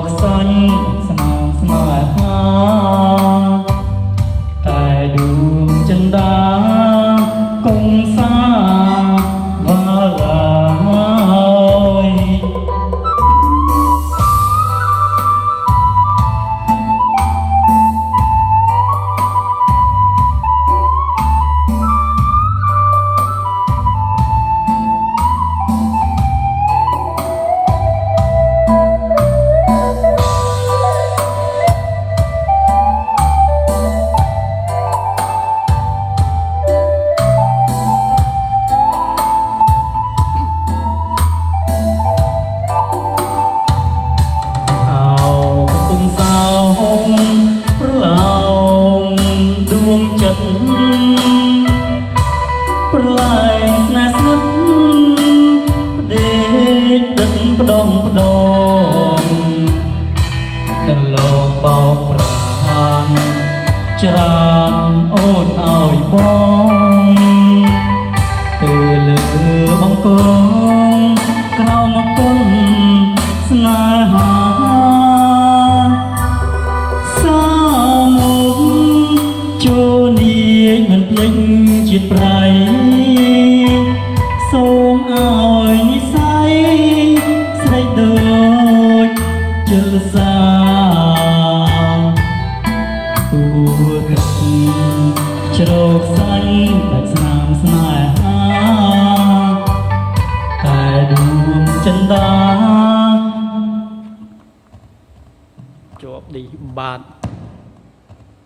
កសាញ់ស្នាមស្នេហាតែដួងចិន្តាគង់សាវ៉ាឡាយប្រឡាយស្នេហ៍ស្និទ្ធដេកដឹកម្ដងម្ដងដល់លោកបោកប្រានច្រើនអូនឲ្យបងទៅលើបង្គំក្រោមមកគុំស្នេហាសាមុខចូលនាយមិនភ្លេចជាតិប្រៃសូមឲ្យនិស័យស្រេចដូចជលសាពូកជ្រោកសាញ់តែស្នាមស្នេហាតែដួងចិន្តាជាប់ឌីបាទ